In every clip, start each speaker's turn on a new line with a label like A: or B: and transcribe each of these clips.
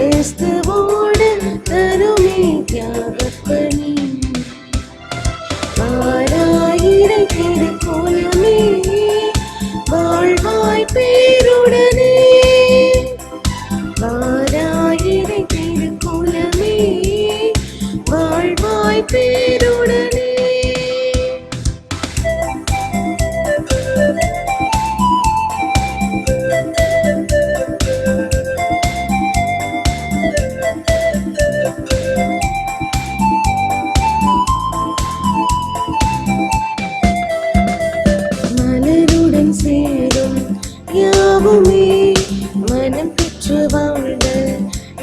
A: கிறிஸ்துவோடு தருமே தியாகப்பணி. வாராயிரை திருக்கோலமே வாழ்வாய் பேருடனே, வாராயிரை திருக்கோலமே வாழ்வாய் பேருடனே. மலருடன் சேரும் யாவுமே மனம் பெற்று வாழ்ந்த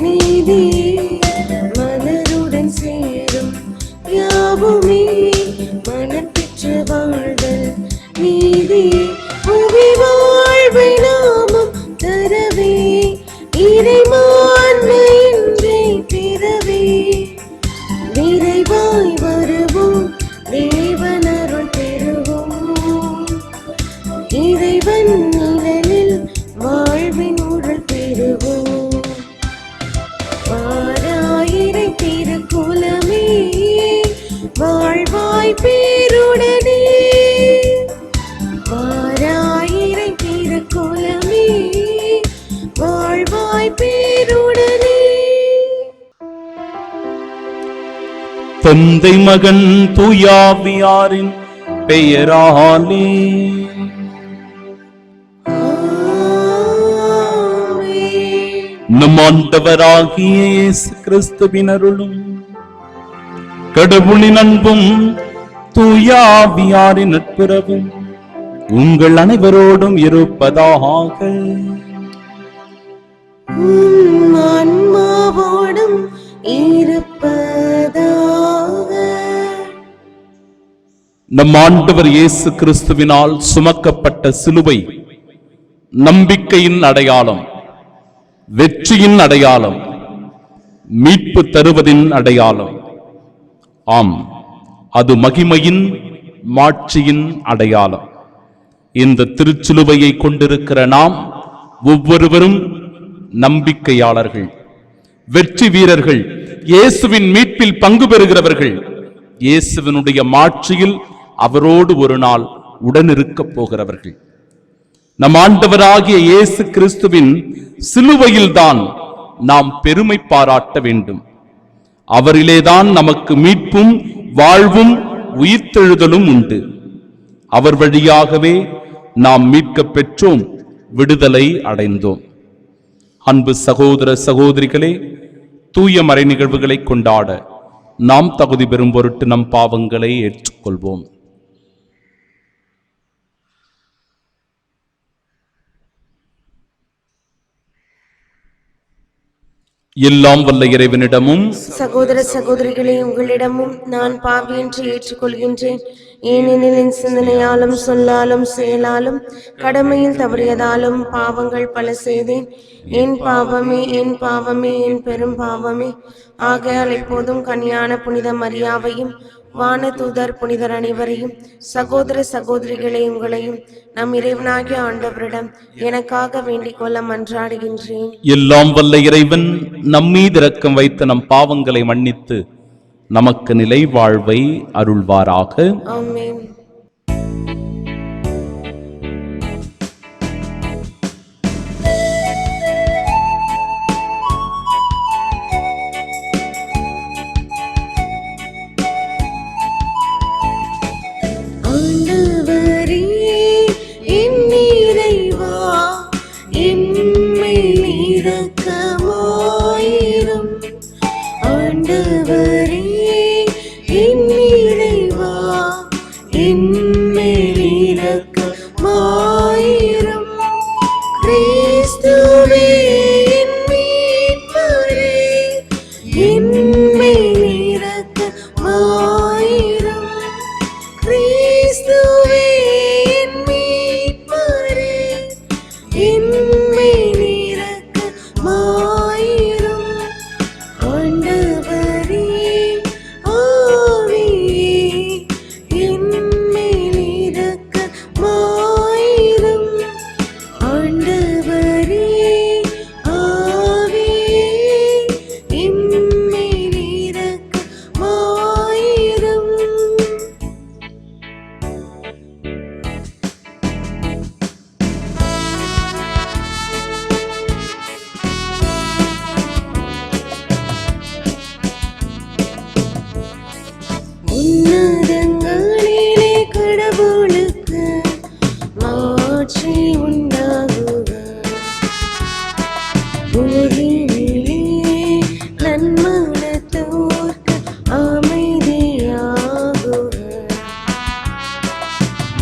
A: நீதி, மலருடன் சேரும் யாவுமே மனம் பெற்று வாழ்ந்த நீதி. புவி வாழ்வை நாமும் தரவே இறைமான்மையின்றே பிறவே, விரைவாய் வருவோம் தேவனருள் பெறுவோம், இறைவன் நிழலில் வாழ்வின் உடல் பெறுவோம். வாராயிரை திருக்குலமே வாழ்வாய் பேருடனே, வாராயிரை திருக்குலமே வாழ்வாய் பேருடனே.
B: தந்தை மகன் தூயாவியாரின் பெயராலே நம் ஆண்டவராகிய இயேசு கிறிஸ்துவின் அருளும் கடவுளின் அன்பும் தூயாவியாரின் நட்புறவும் உங்கள் அனைவரோடும் இருப்பதாக.
A: ஆன்மாவோடும் இருப்பதாக.
B: நம் ஆண்டவர் இயேசு கிறிஸ்துவினால் சுமக்கப்பட்ட சிலுவை நம்பிக்கையின் அடையாளம், வெற்றியின் அடையாளம், மீட்பு தருவதின் அடையாளம். ஆம், அது மகிமையின் மாட்சியின் அடையாளம். இந்த திருச்சிலுவையை கொண்டிருக்கிற நாம் ஒவ்வொருவரும் நம்பிக்கையாளர்கள், வெற்றி வீரர்கள், இயேசுவின் மீட்பில் பங்கு பெறுகிறவர்கள், இயேசுவினுடைய மாட்சியில் அவரோடு ஒரு நாள் உடனிருக்கப் போகிறவர்கள். நம் ஆண்டவராகிய இயேசு கிறிஸ்துவின் சிலுவையில்தான் நாம் பெருமை பாராட்ட வேண்டும். அவரிலேதான் நமக்கு மீட்பும் வாழ்வும் உயிர்த்தெழுதலும் உண்டு. அவர் வழியாகவே நாம் மீட்க பெற்றோம், விடுதலை அடைந்தோம். அன்பு சகோதர சகோதரிகளே, தூய மறை நிகழ்வுகளை கொண்டாட நாம் தகுதி பெறும் பொருட்டு நம் பாவங்களை ஏற்றுக்கொள்வோம். எல்லாம் வல்ல இறைவனிடமும்
A: சகோதர சகோதரிகளே உங்களிடமும் நான் பாவி என்று ஏற்றுக்கொள்கின்றேன். ஏனெனில் என் சிந்தனையாலும் சொல்லாலும் செயலாலும் கடமையில் தவறியதாலும் பாவங்கள் பல செய்தேன். என் பாவமே என் பாவமே என் பெரும் பாவமே. ஆகையால் எப்போதும் கன்னியான புனித மரியாவையும் வானதூதர் புனிதர் அனைவரையும் சகோதர சகோதரிகளை உங்களையும் நம் இறைவனாகிய ஆண்டவரிடம் எனக்காக வேண்டிக் கொள்ள மன்றாடுகின்றேன்.
B: எல்லாம் வல்ல இறைவன் நம்மீது இரக்கம் வைத்து நம் பாவங்களை மன்னித்து நமக்கு நிலை வாழ்வை அருள்வாராக.
A: ஆமென். உலகினிலே நன்மனத்தோர்க்கு அமைதியாகுக.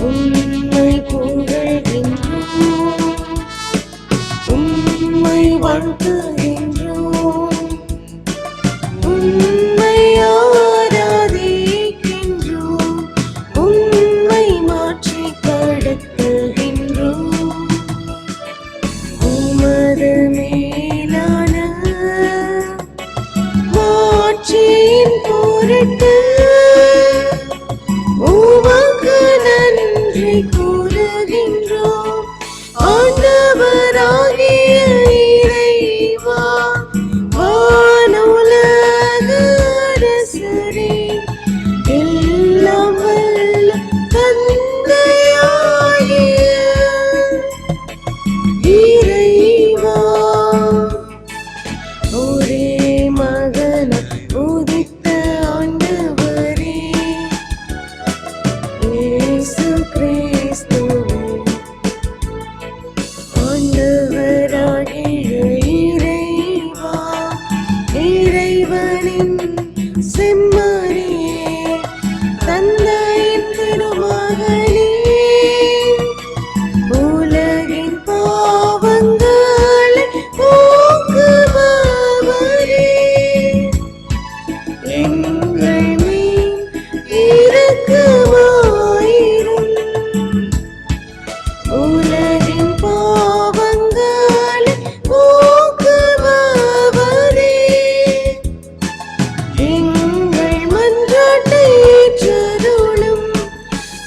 A: உம்மை புகழ்கின்றோம், உம்மை வாழ்த்துகின்றோம், உம்மை ஆராதிக்கின்றோம், உம்மை மாற்றி கடத்துகின்றோம். உமது மேலான மாட்சியின் பொருட்டு உமக்கு நன்றி கூறுகின்றோம். ஆண்டவராகிய இறைவா, வானுலக அரசரே, எல்லாம் வல்ல தந்தையாகிய இறைவா, ஒரே மகன உதித்த ஆண்டவரே இயேசு கிறிஸ்துவே, ஆண்டவராகிய இறைவா, இறைவனின் செம்மறியே, தந்தையின் திருமகனே, உலகின் பாவங்களை போக்குபவரே, எங்கள் மேல் இரக்கமாயிரும். உலகின் பாவங்களை போக்குபவரே, எங்கள் மன்றாட்டை ஏற்றருளும்.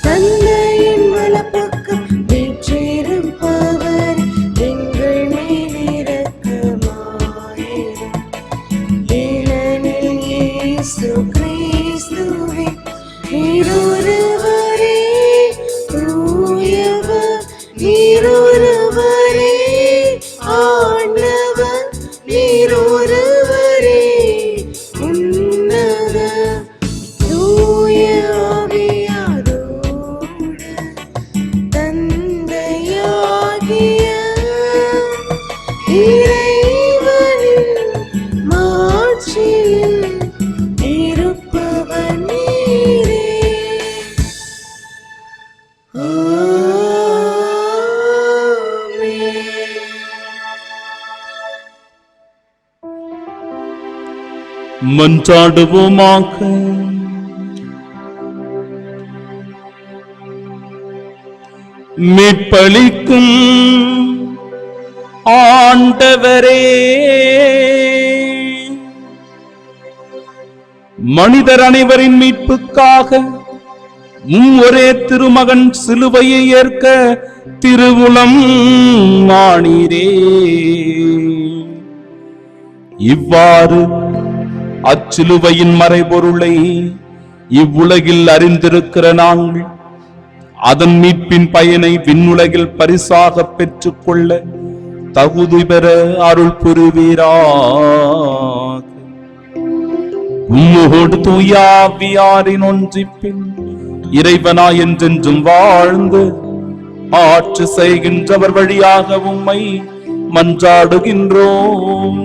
A: தந்தையின் வலப்பக்கம் வீற்றிருப்பவர், எங்கள் மேல் இரக்கமாயிரும். ஏனெனில் இயேசு கிறிஸ்துவே நீரொருவரே தூயவர், நீரொருவரே ஆண்டவர், நீரொருவரே உன்னத தூய ஆவியாரோடு தந்தையாகிய இறைவனின் மாட்சியில் இருப்பவர் நீரே. ஆமென்.
B: மன்றாடுவோமாக. மீட்பளிக்கும் ஆண்டவரே, மனிதர் அனைவரின் மீட்புக்காக ஒரே திருமகன் சிலுவையை ஏற்க திருவுளம் ஆனீரே. இவ்வாறு அச்சிலுவையின் மறைபொருளை இவ்வுலகில் அறிந்திருக்கிற நாங்கள் அதன் மீட்பின் பயனை விண்ணுலகில் பரிசாக பெற்றுக் கொள்ள தகுதி பெற அருள் புரிவீராக. உம்மோடு தூயாவியாரின் ஒன்றிப்பில் இறைவனாய் என்றென்றும் வாழ்ந்து ஆட்சி செய்கின்றவர் வழியாக உம்மை மன்றாடுகின்றோம்.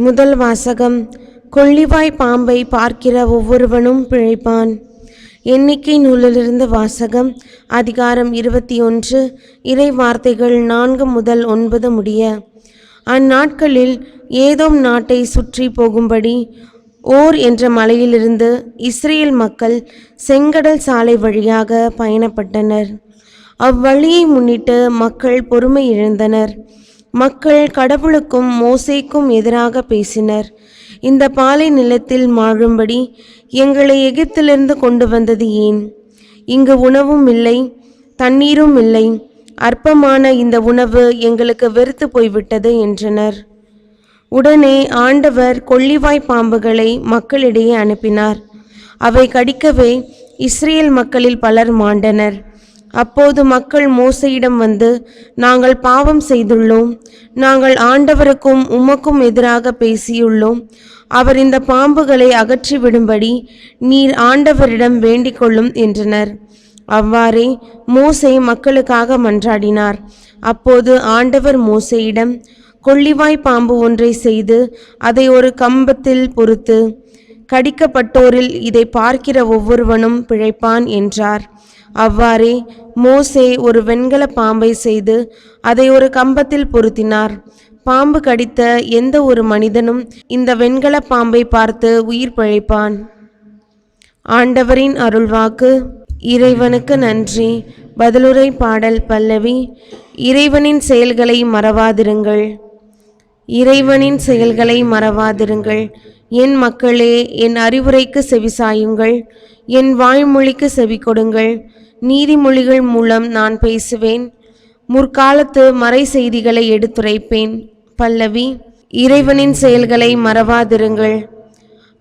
A: முதல் வாசகம். கொள்ளிவாய் பாம்பை பார்க்கிற ஒவ்வொருவனும் பிழைப்பான். எண்ணிக்கை நூலிலிருந்து வாசகம். அதிகாரம் 21, இறை வார்த்தைகள் 4 முதல் 9 முடிய. அந்நாட்களில் ஏதோம் நாட்டை சுற்றி போகும்படி ஓர் என்ற மலையிலிருந்து இஸ்ரேல் மக்கள் செங்கடல் சாலை வழியாக பயணப்பட்டனர். அவ்வழியை முன்னிட்டு மக்கள் பொறுமை இழந்தனர். மக்கள் கடவுளுக்கும் மோசேக்கும் எதிராக பேசினர். இந்த பாலை நிலத்தில் வாழும்படி எங்களை எகிப்திலிருந்து கொண்டு வந்தது ஏன்? இங்கு உணவும் இல்லை, தண்ணீரும் இல்லை. அற்பமான இந்த உணவு எங்களுக்கு வெறுத்து போய்விட்டது என்றனர். உடனே ஆண்டவர் கொள்ளிவாய் பாம்புகளை மக்களிடையே அனுப்பினார். அவை கடிக்கவே இஸ்ரேல் மக்களில் பலர் மாண்டனர். அப்போது மக்கள் மோசேயிடம் வந்து, நாங்கள் பாவம் செய்துள்ளோம், நாங்கள் ஆண்டவருக்கும் உமக்கும் எதிராக பேசியுள்ளோம். அவர் இந்த பாம்புகளை அகற்றிவிடும்படி நீர் ஆண்டவரிடம் வேண்டிக் கொள்ளும் என்றனர். அவ்வாறே மோசே மக்களுக்காக மன்றாடினார். அப்போது ஆண்டவர் மோசேயிடம், கொள்ளிவாய் பாம்பு ஒன்றை செய்து அதை ஒரு கம்பத்தில் பொறுத்து, கடிக்கப்பட்டோரில் இதை பார்க்கிற ஒவ்வொருவனும் பிழைப்பான் என்றார். அவ்வாறே மோசே ஒரு வெண்கல பாம்பை செய்து அதை ஒரு கம்பத்தில் பொருத்தினார். பாம்பு கடித்த எந்த ஒரு மனிதனும் இந்த வெண்கல பாம்பை பார்த்து உயிர் பிழைப்பான். ஆண்டவரின் அருள்வாக்கு. இறைவனுக்கு நன்றி. பதிலுரை பாடல் பல்லவி. இறைவனின் செயல்களை மறவாதிருங்கள். இறைவனின் செயல்களை மறவாதிருங்கள். என் மக்களே, என் அறிவுரைக்கு செவிசாயுங்கள். என் வாய்மொழிக்கு செவி கொடுங்கள். நீதிமொழிகள் மூலம் நான் பேசுவேன். முற்காலத்து மறை செய்திகளை எடுத்துரைப்பேன். பல்லவி. இறைவனின் செயல்களை மறவாதிருங்கள்.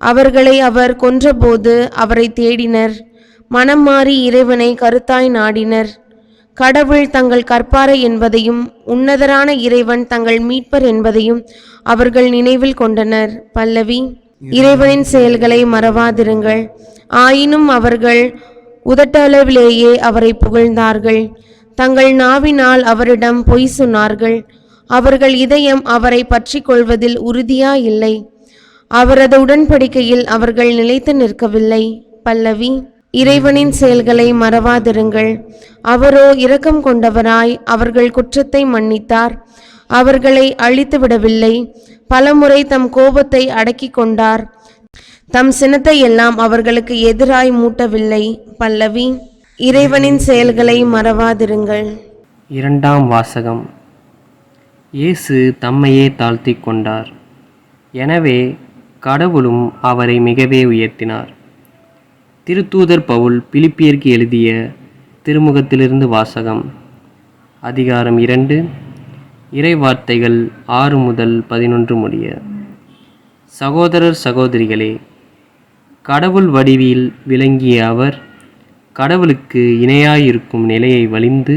A: அவர்களை அவர் கொன்றபோது அவரை தேடினர். மனம் மாறி இறைவனை கருத்தாய் நாடினர். கடவுள் தங்கள் கற்பாரை என்பதையும் உன்னதரான இறைவன் தங்கள் மீட்பர் என்பதையும் அவர்கள் நினைவில் கொண்டனர். பல்லவி. இறைவனின் செயல்களை மறவாதிருங்கள். ஆயினும் அவர்கள் உதட்டளவிலேயே அவரை புகழ்ந்தார்கள். தங்கள் நாவினால் அவரிடம் பொய் சொன்னார்கள். அவர்கள் இதயம் அவரை பற்றி கொள்வதில் உறுதியாயில்லை. அவரது உடன்படிக்கையில் அவர்கள் நிலைத்து நிற்கவில்லை. பல்லவி. இறைவனின் செயல்களை மறவாதிருங்கள். அவரோ இரக்கம் கொண்டவராய் அவர்கள் குற்றத்தை மன்னித்தார். அவர்களை அழித்து விடவில்லை. பலமுறை தம் கோபத்தை அடக்கிக் கொண்டார். தம் சினத்தை எல்லாம் அவர்களுக்கு எதிராய் மூட்டவில்லை. பல்லவி. இறைவனின் செயல்களை மறவாதிருங்கள்.
C: இரண்டாம் வாசகம். இயேசு தம்மையே தாழ்த்தி கொண்டார். எனவே கடவுளும் அவரை மிகவே உயர்த்தினார். திருத்தூதர் பவுல் பிலிப்பியருக்கு எழுதிய திருமுகத்திலிருந்து வாசகம். அதிகாரம் 2, இறைவார்த்தைகள் 6 முதல் 11 முடிய. சகோதரர் சகோதரிகளே, கடவுள் வடிவில் விளங்கிய அவர் கடவுளுக்கு இணையாயிருக்கும் நிலையை வலிந்து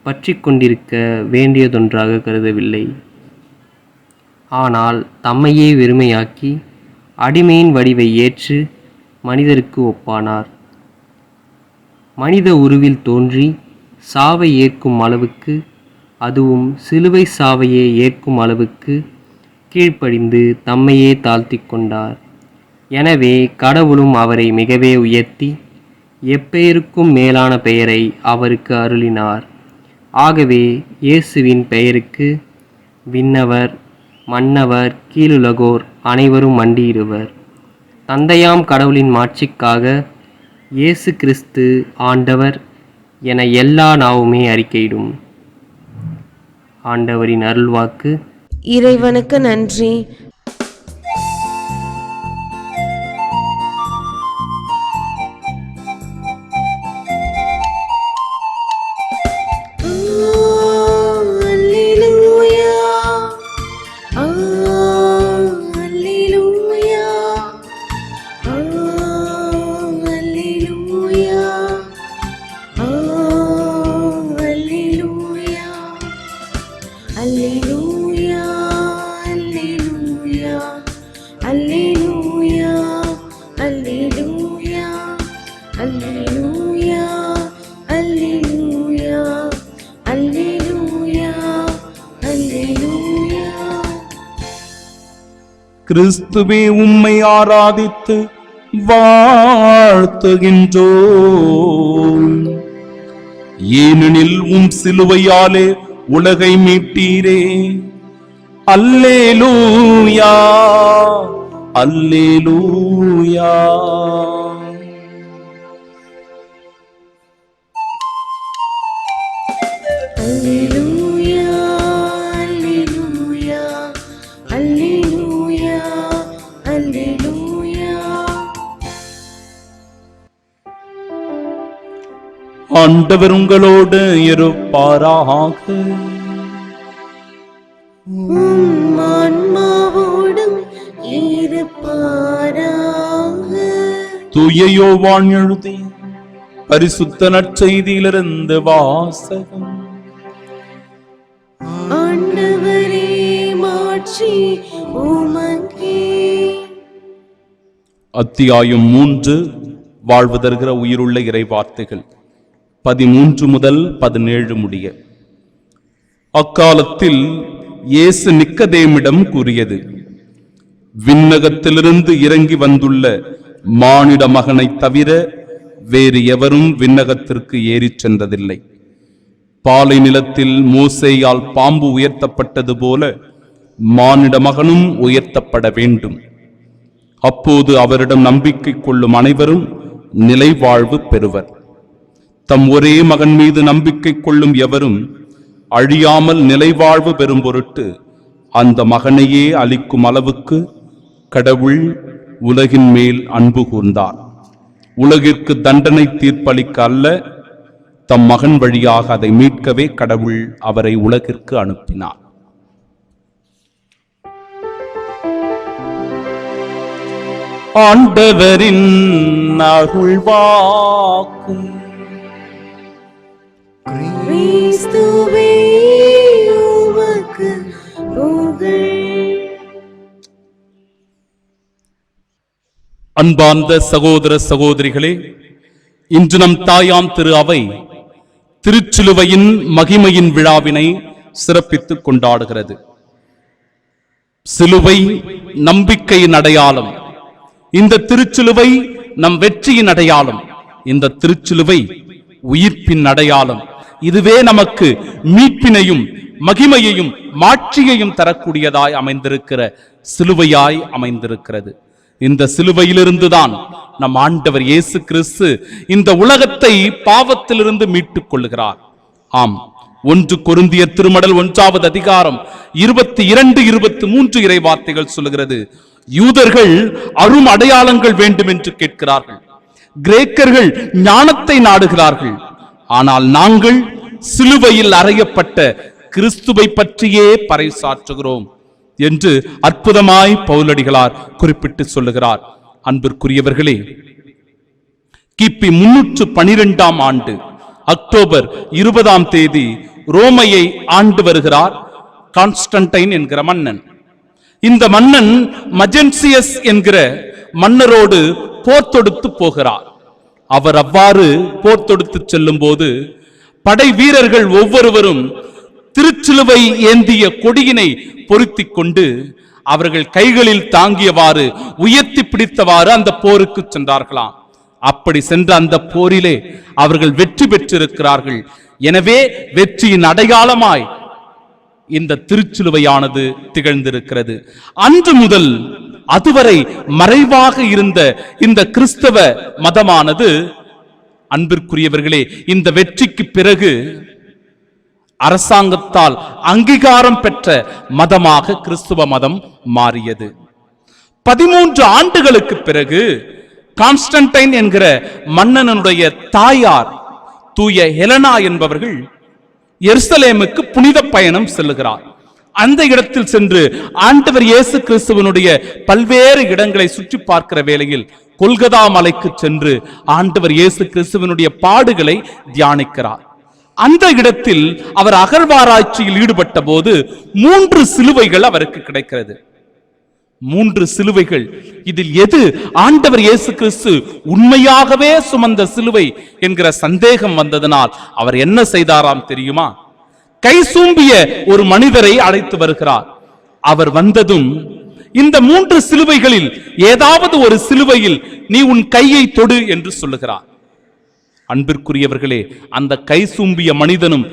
C: பற்றி கொண்டிருக்க வேண்டியதொன்றாக கருதவில்லை. ஆனால் தம்மையே வெறுமையாக்கி அடிமையின் வடிவை ஏற்று மனிதருக்கு ஒப்பானார். மனித உருவில் தோன்றி சாவை ஏற்கும் அளவுக்கு, அதுவும் சிலுவை சாவையே ஏற்கும் அளவுக்கு கீழ்ப்படிந்து தம்மையே தாழ்த்தி கொண்டார். எனவே கடவுளும் அவரை மிகவே உயர்த்தி எப்பெயருக்கும் மேலான பெயரை அவருக்கு அருளினார். ஆகவே இயேசுவின் பெயருக்கு விண்ணவர், மன்னவர், கீழுலகோர் அனைவரும் மண்டியிடுவர். தந்தையாம் கடவுளின் மாட்சிக்காக இயேசு கிறிஸ்து ஆண்டவர் என எல்லா நாவுமே அறிக்கையிடும். ஆண்டவரின் அருள்வாக்கு.
A: இறைவனுக்கு நன்றி.
B: கிறிஸ்துவே, உம்மை ஆராதித்து வாழ்த்துகின்றோம். ஏனெனில் உம் சிலுவையாலே உலகை மீட்டீரே. அல்லேலூயா, அல்லேலூயா. ஆண்டவர் உங்களோடு இருப்பாராக. தூய யோவான் எழுதிய பரிசுத்த நற்செய்தியிலிருந்து வாசகம்.
A: ஆண்டவரே, மாட்சி உமக்கே.
B: அத்தியாயம் 3. வாழ்வு தருகிற உயிருள்ள இறை வார்த்தைகள். 13 முதல் 17 முடிய. அக்காலத்தில் இயேசு நிக்கதேமிடம் கூறியது, விண்ணகத்திலிருந்து இறங்கி வந்துள்ள மானிட மகனை தவிர வேறு எவரும் விண்ணகத்திற்கு ஏறிச் சென்றதில்லை. பாலை நிலத்தில் மோசேயால் பாம்பு உயர்த்தப்பட்டது போல மானிட மகனும் உயர்த்தப்பட வேண்டும். அப்போது அவரிடம் நம்பிக்கை கொள்ளும் அனைவரும் நிலை வாழ்வு பெறுவர். தம் ஒரே மகன் மீது நம்பிக்கை கொள்ளும் எவரும் அழியாமல் நிலை வாழ்வு பெறும் பொருட்டு அந்த மகனையே அளிக்கும் அளவுக்கு கடவுள் உலகின் மேல் அன்பு கூர்ந்தார். உலகிற்கு தண்டனை தீர்ப்பளிக்க அல்ல, தம் மகன் வழியாக அதை மீட்கவே கடவுள் அவரை உலகிற்கு அனுப்பினார். ஆண்டவரின் அருள்வாக்கு.
A: கிறிஸ்துவே உமக்கு புகழ்.
B: அன்பார்ந்த சகோதர சகோதரிகளே, இன்று நம் தாயாம் திரு அவை திருச்சிலுவையின் மகிமையின் விழாவினை சிறப்பித்துக் கொண்டாடுகிறது. சிலுவை நம்பிக்கையின் அடையாளம். இந்த திருச்சிலுவை நம் வெற்றியின் அடையாளம். இந்த திருச்சிலுவை உயிர்ப்பின் அடையாளம். இதுவே நமக்கு மீட்பினையும் மகிமையையும் மாட்சியையும் தரக்கூடியதாய் அமைந்திருக்கிற சிலுவையாய் அமைந்திருக்கிறது. இந்த சிலுவையிலிருந்துதான் நம் ஆண்டவர் இயேசு கிறிஸ்து இந்த உலகத்தை பாவத்திலிருந்து மீட்டுக் கொள்ளுகிறார். ஆம், 1 கொரிந்தியர் திருமடல் 1வது அதிகாரம் 22-23 இறை வார்த்தைகள் சொல்லுகிறது, யூதர்கள் அரும் அடையாளங்கள் வேண்டும் என்று கேட்கிறார்கள், கிரேக்கர்கள் ஞானத்தை நாடுகிறார்கள், ஆனால் நாங்கள் சிலுவையில் அறையப்பட்ட கிறிஸ்துவை பற்றியே பறைசாற்றுகிறோம் என்று அற்புதமாய் பவுலடிகளார் குறிப்பிட்டு சொல்லுகிறார். அன்பிற்குரியவர்களே, கிபி 312ஆம் ஆண்டு அக்டோபர் 20ஆம் தேதி ரோமையை ஆண்டு வருகிறார் கான்ஸ்டன்டைன் என்கிற மன்னன். இந்த மன்னன் மஜென்சியஸ் என்கிற மன்னரோடு போர் தொடுத்து போகிறார். அவர் அவ்வாறு போர் தொடுத்து செல்லும் போது படை வீரர்கள் ஒவ்வொருவரும் திருச்சிலுவை ஏந்திய கொடியினை பொருத்திக் கொண்டு அவர்கள் கைகளில் தாங்கியவாறு உயர்த்தி பிடித்தவாறு அந்த போருக்கு சென்றார்களாம். அப்படி சென்ற அந்த போரிலே அவர்கள் வெற்றி பெற்றிருக்கிறார்கள். எனவே வெற்றியின் அடையாளமாய் இந்த திருச்சிலுவையானது திகழ்ந்திருக்கிறது. அன்று முதல் அதுவரை மறைவாக இருந்த இந்த கிறிஸ்தவ மதமானது, அன்பிற்குரியவர்களே, இந்த வெற்றிக்கு பிறகு அரசாங்கத்தால் அங்கீகாரம் பெற்ற மதமாக கிறிஸ்துவ மதம் மாறியது. 13 ஆண்டுகளுக்கு பிறகு கான்ஸ்டன்டைன் என்கிற மன்னனுடைய தாயார் தூய ஹெலனா என்பவர்கள் எருசலேமுக்கு புனித பயணம் செல்லுகிறார். அந்த இடத்தில் சென்று ஆண்டவர் இயேசு கிறிஸ்துவனுடைய பல்வேறு இடங்களை சுற்றி பார்க்கிற வேளையில் கொல்கதா மலைக்கு சென்று ஆண்டவர் இயேசு கிறிஸ்துவனுடைய பாடுகளை தியானிக்கிறார். அந்த இடத்தில் அவர் அகழ்வாராய்ச்சியில் ஈடுபட்ட போது 3 சிலுவைகள் அவருக்கு கிடைக்கிறது. 3 சிலுவைகள். இதில் எது ஆண்டவர் இயேசு கிறிஸ்து உண்மையாகவே சுமந்த சிலுவை என்கிற சந்தேகம் வந்ததனால் அவர் என்ன செய்தாராம் தெரியுமா? கை சூம்பிய ஒரு மனிதரை அழைத்து வருகிறார். அவர் வந்ததும் இந்த 3 சிலுவைகளில் ஏதாவது ஒரு சிலுவையில் நீ உன் கையை தொடு என்று சொல்லுகிறார். அன்பிற்குரியவர்களே, அந்த கை சூம்பிய மனிதனும்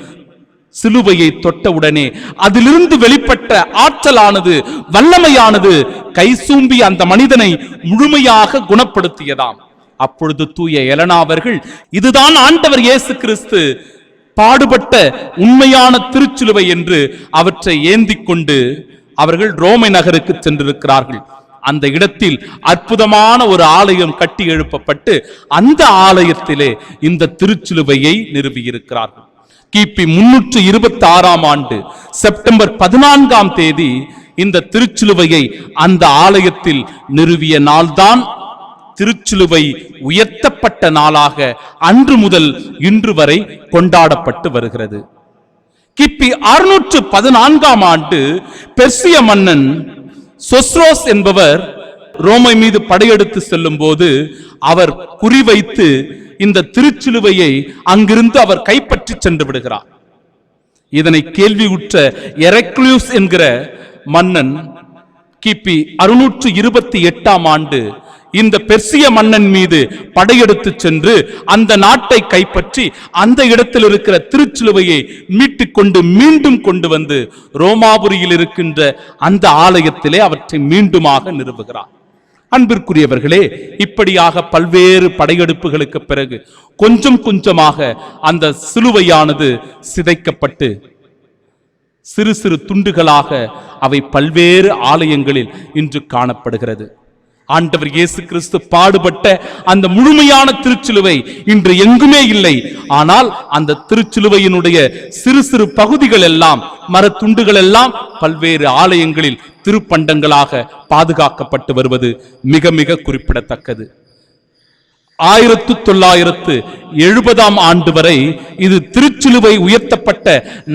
B: சிலுவையை தொட்டவுடனே அதிலிருந்து வெளிப்பட்ட ஆற்றலானது, வல்லமையானது கை சூம்பி அந்த மனிதனை முழுமையாக குணப்படுத்தியதாம். அப்பொழுது தூய எலனா அவர்கள், இதுதான் ஆண்டவர் இயேசு கிறிஸ்து பாடுபட்ட உண்மையான திருச்சிலுவை என்று அவற்றை ஏந்திக் கொண்டு அவர்கள் ரோமை நகருக்கு சென்றிருக்கிறார்கள். அந்த இடத்தில் அற்புதமான ஒரு ஆலயம் கட்டி எழுப்பப்பட்டு அந்த ஆலயத்திலே இந்த திருச்சிலுவையை நிறுவியிருக்கிறார்கள். கிபி 326ஆம் ஆண்டு செப்டம்பர் 14ஆம் தேதி இந்த திருச்சிலுவையை அந்த ஆலயத்தில் நிறுவிய நாள்தான் திருச்சிலுவை உயர்த்தப்பட்ட நாளாக அன்று முதல் இன்று வரை கொண்டாடப்பட்டு வருகிறது. கிபி 614ஆம் ஆண்டு பெர்சிய மன்னன் சொஸ்ரோஸ் என்பவர் ரோமை மீது படையெடுத்து செல்லும் போது அவர் குறிவைத்து இந்த திருச்சிலுவையை அங்கிருந்து அவர் கைப்பற்றி சென்று விடுகிறார். இதனை கேள்வியுற்ற எரக்லியூஸ் என்கிற மன்னன் கிபி 628 ஆண்டு இந்த பெர்சிய மன்னன் மீது படையெடுத்து சென்று அந்த நாட்டை கைப்பற்றி அந்த இடத்தில் இருக்கிற திருச்சிலுவையை மீட்டுக் கொண்டு மீண்டும் கொண்டு வந்து ரோமாபுரியில் இருக்கின்ற அந்த ஆலயத்திலே அவற்றை மீண்டுமாக நிறுவுகிறார். அன்பிற்குரியவர்களே, இப்படியாக பல்வேறு படையெடுப்புகளுக்கு பிறகு கொஞ்சம் கொஞ்சமாக அந்த சிலுவையானது சிதைக்கப்பட்டு சிறு சிறு துண்டுகளாக அவை பல்வேறு ஆலயங்களில் இன்று காணப்படுகிறது. ஆண்டவர் இயேசு கிறிஸ்து பாடுபட்ட அந்த முழுமையான திருச்சிலுவை இன்று எங்குமே இல்லை. ஆனால் அந்த திருச்சிலுவையினுடைய சிறு சிறு பகுதிகள் எல்லாம், மரத்துண்டுகள் எல்லாம் பல்வேறு ஆலயங்களில் திருப்பண்டங்களாக பாதுகாக்கப்பட்டு வருவது மிக மிக குறிப்பிடத்தக்கது. 1970 ஆண்டு வரை இது திருச்சிலுவை உயர்த்தப்பட்ட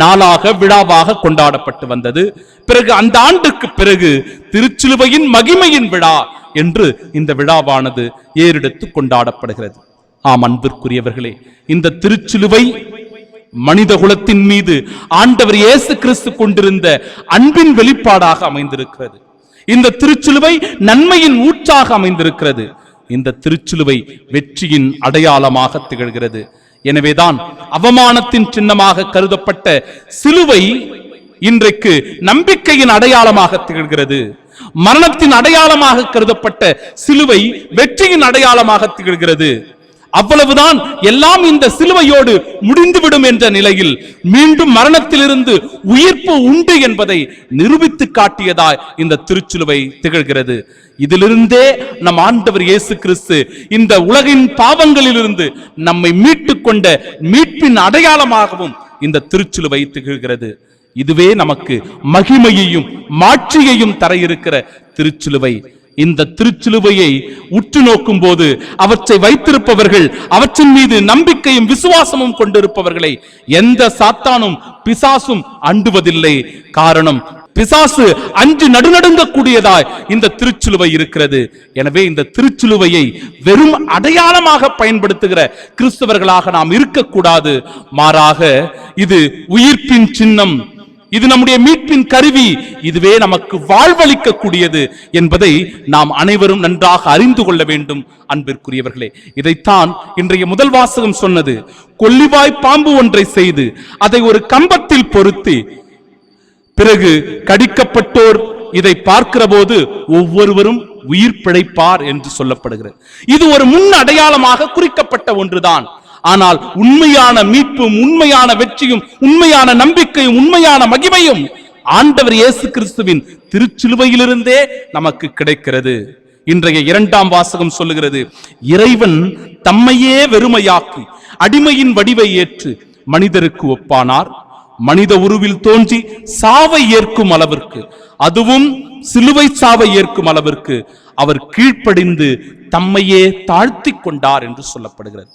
B: நாளாக விழாவாக கொண்டாடப்பட்டு வந்தது. பிறகு அந்த ஆண்டுக்கு பிறகு திருச்சிலுவையின் மகிமையின் விழா என்று இந்த விழாவானது ஏறெடுத்து கொண்டாடப்படுகிறது. ஆம் அன்பிற்குரியவர்களே, இந்த திருச்சிலுவை மனித குலத்தின் மீது ஆண்டவர் இயேசு கிறிஸ்து கொண்டிருந்த அன்பின் வெளிப்பாடாக அமைந்திருக்கிறது. இந்த திருச்சிலுவை நன்மையின் ஊற்றாக அமைந்திருக்கிறது. இந்த திருச்சிலுவை வெற்றியின் அடையாளமாக திகழ்கிறது. எனவேதான் அவமானத்தின் சின்னமாக கருதப்பட்ட சிலுவை இன்றைக்கு நம்பிக்கையின் அடையாளமாக திகழ்கிறது. மரணத்தின் அடையாளமாக கருதப்பட்ட சிலுவை வெற்றியின் அடையாளமாக திகழ்கிறது. அவ்வளவுதான், எல்லாம் இந்த சிலுவையோடு முடிந்துவிடும் என்ற நிலையில் மீண்டும் மரணத்திலிருந்து உயிர்ப்பு உண்டு என்பதை நிரூபித்து காட்டியதாய் இந்த திருச்சிலுவை திகழ்கிறது. இதிலிருந்தே நம் ஆண்டவர் இயேசு கிறிஸ்து இந்த உலகின் பாவங்களிலிருந்து நம்மை மீட்டுக் கொண்ட மீட்பின் அடையாளமாகவும் இந்த திருச்சிலுவை திகழ்கிறது. இதுவே நமக்கு மகிமையையும் மாட்சியையும் தர இருக்கிற திருச்சிலுவை. இந்த திருச்சிலுவையை உற்று நோக்கும் போது அவற்றை வைத்திருப்பவர்கள், அவற்றின் மீது நம்பிக்கையும் விசுவாசமும் கொண்டிருப்பவர்களை எந்த சாத்தானும் பிசாசும் அண்டுவதில்லை. காரணம், பிசாசு அஞ்சு நடுநடுங்க கூடியதாய் இந்த திருச்சிலுவை இருக்கிறது. எனவே இந்த திருச்சிலுவையை வெறும் அடையாளமாக பயன்படுத்துகிற கிறிஸ்தவர்களாக நாம் இருக்கக்கூடாது. மாறாக இது உயிர்ப்பின் சின்னம், இது நம்முடைய மீட்பின் கருவி, இதுவே நமக்கு வாழ்வளிக்க கூடியது என்பதை நாம் அனைவரும் நன்றாக அறிந்து கொள்ள வேண்டும். அன்பிற்குரியவர்களே, இதைத்தான் இன்றைய முதல் வாசகம் சொன்னது. கொள்ளிவாய் பாம்பு ஒன்றை செய்து அதை ஒரு கம்பத்தில் பொருத்தி பிறகு கடிக்கப்பட்டோர் இதை பார்க்கிற போது ஒவ்வொருவரும் உயிர் பிழைப்பார் என்று சொல்லப்படுகிறது. இது ஒரு முன் அடையாளமாக குறிக்கப்பட்ட ஒன்றுதான். ஆனால் உண்மையான மீட்பும், உண்மையான வெற்றியும், உண்மையான நம்பிக்கையும், உண்மையான மகிமையும் ஆண்டவர் இயேசு கிறிஸ்துவின் திருச்சிலுவையிலிருந்தே நமக்கு கிடைக்கிறது. இன்றைய 2ஆம் வாசகம் சொல்லுகிறது, இறைவன் தம்மையே வெறுமையாக்கி அடிமையின் வடிவை ஏற்று மனிதருக்கு ஒப்பானார். மனித உருவில் தோன்றி சாவை ஏற்கும் அளவிற்கு, அதுவும் சிலுவை சாவை ஏற்கும் அளவிற்கு அவர் கீழ்ப்படிந்து தம்மையே தாழ்த்தி கொண்டார் என்று சொல்லப்படுகிறது.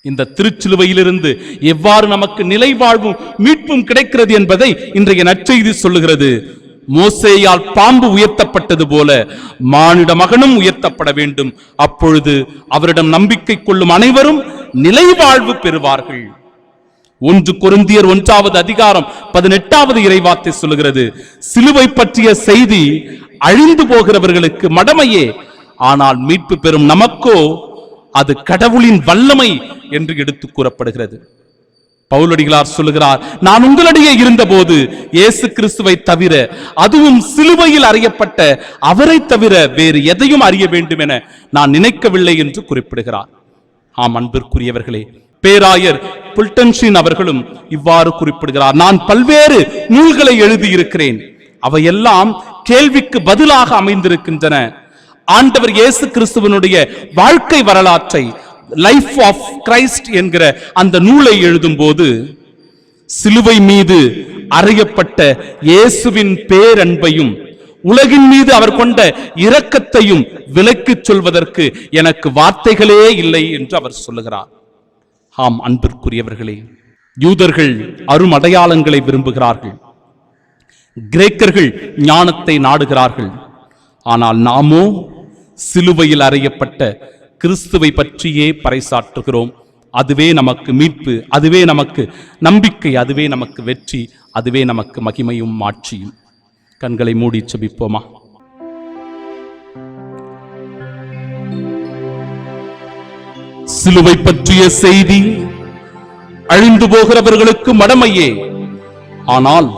B: இந்த திருச்சிலுவையிலிருந்து எவ்வாறு நமக்கு நிலை வாழ்வும் மீட்பும் கிடைக்கிறது என்பதை இன்றைய நற்செய்தி சொல்லுகிறது. மோசேயால் பாம்பு உயர்த்தப்பட்டது போல மானிட மகனும் உயர்த்தப்பட வேண்டும். அப்பொழுது அவரிடம் நம்பிக்கை கொள்ளும் அனைவரும் நிலை வாழ்வு பெறுவார்கள். 1 கொரிந்தியர் 1ஆவது அதிகாரம் 18ஆவது இறைவார்த்தை சொல்லுகிறது, சிலுவை பற்றிய செய்தி அழிந்து போகிறவர்களுக்கு மடமையே, ஆனால் மீட்பு பெறும் நமக்கோ அது கடவுளின் வல்லமை என்று எடுத்து கூறப்படுகிறது. பவுலடிகளார் சொல்லுகிறார், நான் உங்களிடையே இருந்தபோது இயேசு கிறிஸ்துவை தவிர, அதுவும் சிலுவையில் அறியப்பட்ட அவரை தவிர வேறு எதையும் அறிய வேண்டும் என நான் நினைக்கவில்லை என்று குறிப்பிடுகிறார். ஆம் அன்பிற்குரியவர்களே, பேராயர் புல்டன்ஷின் அவர்களும் இவ்வாறு குறிப்பிடுகிறார், நான் பல்வேறு நூல்களை எழுதியிருக்கிறேன், அவையெல்லாம் கேள்விக்கு பதிலாக அமைந்திருக்கின்றன. ஆண்டவர் இயேசு கிறிஸ்துவனுடைய வாழ்க்கை வரலாற்றை, லைஃப் ஆஃப் கிரைஸ்ட் என்கிற அந்த நூலை எழுதும் போது சிலுவை மீது அறையப்பட்ட இயேசுவின் பேரன்பையும் உலகின் மீது அவர் கொண்ட இரக்கத்தையும் விளக்கிச் சொல்வதற்கு எனக்கு வார்த்தைகளே இல்லை என்று அவர் சொல்லுகிறார். ஆம் அன்பிற்குரியவர்களே, யூதர்கள் அரும் அடையாளங்களை விரும்புகிறார்கள், கிரேக்கர்கள் ஞானத்தை நாடுகிறார்கள். ஆனால் நாமோ சிலுவையில் அறையப்பட்ட கிறிஸ்துவை பற்றியே பறைசாற்றுகிறோம். அதுவே நமக்கு மீட்பு, அதுவே நமக்கு நம்பிக்கை, அதுவே நமக்கு வெற்றி, அதுவே நமக்கு மகிமையும் மாட்சியும். கண்களை மூடி செபிப்போமா? சிலுவை பற்றிய செய்தி அழிந்து போகிறவர்களுக்கு மடமையே, ஆனால்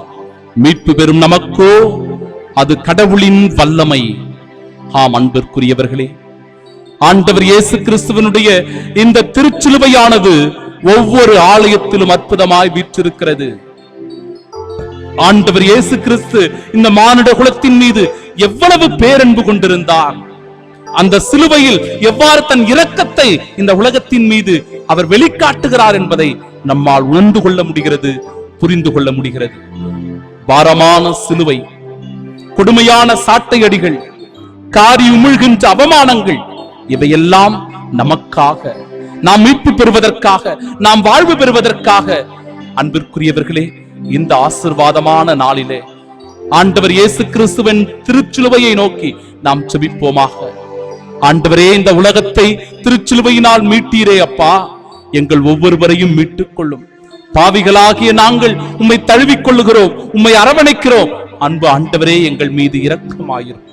B: மீட்பு பெறும் நமக்கோ அது கடவுளின் வல்லமை. ஆம் அன்பிற்குரியவர்களே, ஆண்டவர் இயேசு கிறிஸ்துவனுடைய இந்த திருச்சிலுவையானது ஒவ்வொரு ஆலயத்திலும் அற்புதமாய் வீற்றிருக்கிறது. ஆண்டவர் இயேசு கிறிஸ்து இந்த மானிட குலத்தின் மீது எவ்வளவு பேரன்பு கொண்டிருந்தார், அந்த சிலுவையில் எவ்வாறு தன் இரக்கத்தை இந்த உலகத்தின் மீது அவர் வெளிக்காட்டுகிறார் என்பதை நம்மால் உணர்ந்து கொள்ள முடிகிறது, புரிந்து கொள்ள முடிகிறது. பாரமான சிலுவை, கொடுமையான சாட்டையடிகள், காரி உமிழ்கின்ற அவமானங்கள், இவையெல்லாம் நமக்காக, நாம் மீட்பு பெறுவதற்காக, நாம் வாழ்வு பெறுவதற்காக. அன்பிற்குரியவர்களே, இந்த ஆசீர்வாதமான நாளிலே ஆண்டவர் இயேசு கிறிஸ்துவின் திருச்சிலுவையை நோக்கி நாம் செபிப்போமாக. ஆண்டவரே, இந்த உலகத்தை திருச்சிலுவையினால் மீட்டீரே அப்பா, எங்கள் ஒவ்வொருவரையும் மீட்டுக் கொள்ளும். பாவிகளாகிய நாங்கள் உம்மை தழுவிக் கொள்ளுகிறோம், உம்மை அரவணைக்கிறோம். அன்பு ஆண்டவரே, எங்கள் மீது இரக்கமாயிரும்.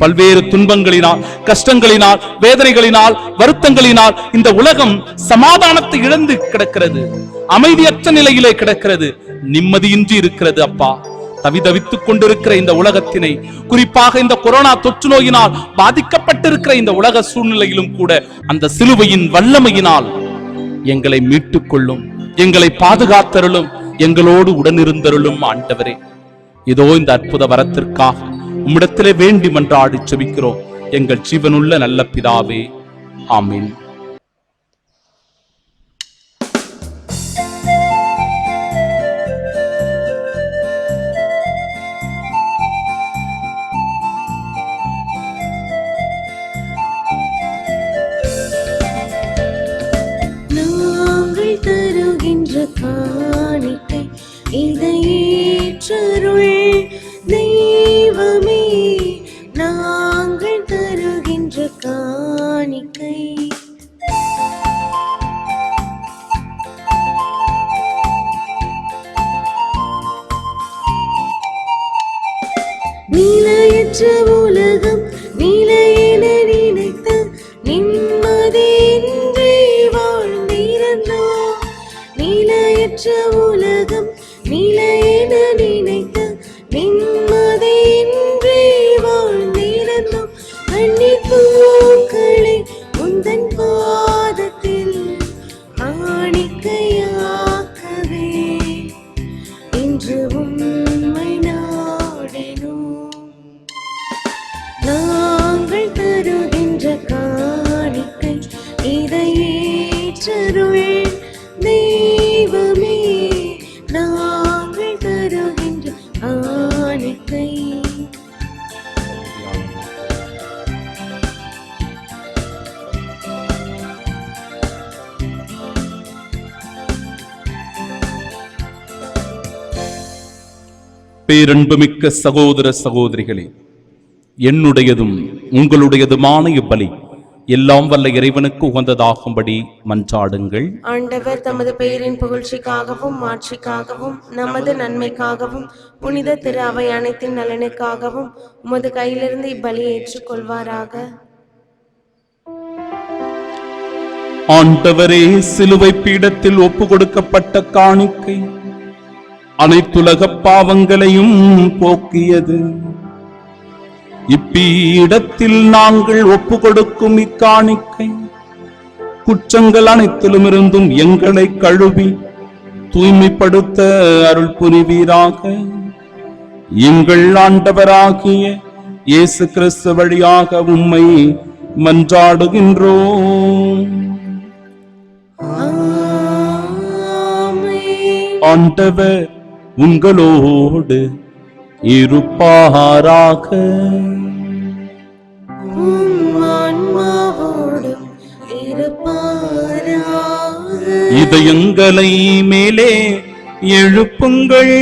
B: பல்வேறு துன்பங்களினால், கஷ்டங்களினால், வேதனைகளினால், வருத்தங்களினால் இந்த உலகம் சமாதானத்தை இழந்து கிடக்கிறது, அமைதியற்ற நிலையிலே கிடக்கிறது, நிம்மதியின்றி இருக்கிறது. அப்பா, தவிதவித்துக் கொண்டிருக்கிற இந்த உலகத்தினை, குறிப்பாக இந்த கொரோனா தொற்று நோயினால் பாதிக்கப்பட்டிருக்கிற இந்த உலக சூழ்நிலையிலும் கூட அந்த சிலுவையின் வல்லமையினால் எங்களை மீட்டுக் கொள்ளும், எங்களை பாதுகாத்தருளும், எங்களோடு உடனிருந்தருளும். ஆண்டவரே, இதோ இந்த அற்புத வரத்திற்காக உம்மிடத்திலே வேண்டி மன்றாடி செபிக்கிறோம் எங்கள் ஜீவனுள்ள நல்ல பிதாவே, ஆமீன்.
A: நாங்கள் தருகின்ற காணிக்கை இதை ஏற்றருள் தெய்வமே, நாங்கள் தருகின்ற காணிக்கை. நிலையற்ற உலகம் நிலையென நினைத்த நிம்மதியின்றி வாழ்ந்திருந்தோம். நிலையற்ற உலகம் நிலையென நினைத்த நிம்மதியின்றி வாழ்ந்திருந்தோம். கண்ணீர் பூக்களை உந்தன் பாதத்தில் காணிக்கையாக்கவே இன்று உம்மை நாடினோம். நாங்கள் தருகின்ற காணிக்கை இதை ஏற்றருள் தெய்வமே, நாங்கள் தருகின்ற காணிக்கை.
B: பேரன்புமிக்க சகோதர சகோதரிகளே, என்னுடையதும் உங்களுடையதுமான இப்பலி எல்லாம் வல்ல இறைவனுக்கு உகந்ததாகும்படி மன்றாடுங்கள்.
A: ஆண்டவர் தமது பெயரின் புகழ்ச்சிக்காகவும் மாட்சிக்காகவும் நமது நன்மைக்காகவும் புனித திரு அவை அனைத்தின் நலனுக்காகவும் உமது கையிலிருந்து இப்பலியை ஏற்றுக்கொள்வாராக.
B: ஆண்டவரே, சிலுவை பீடத்தில் ஒப்பு கொடுக்கப்பட்ட காணிக்கை அனைத்துலக பாவங்களையும் போக்கியது. இப்பீடத்தில் நாங்கள் ஒப்பு கொடுக்கும் இக்காணிக்கை குற்றங்கள் அனைத்திலும் இருந்தும் எங்களை கழுவி தூய்மைப்படுத்த அருள் புரிவீராக. எங்கள் ஆண்டவராகிய இயேசு கிறிஸ்து வழியாக உம்மை மன்றாடுகின்றோம். ஆண்டவர் உங்களோடு இருப்பாராக. இதயங்களை மேலே எழுப்புங்கள்,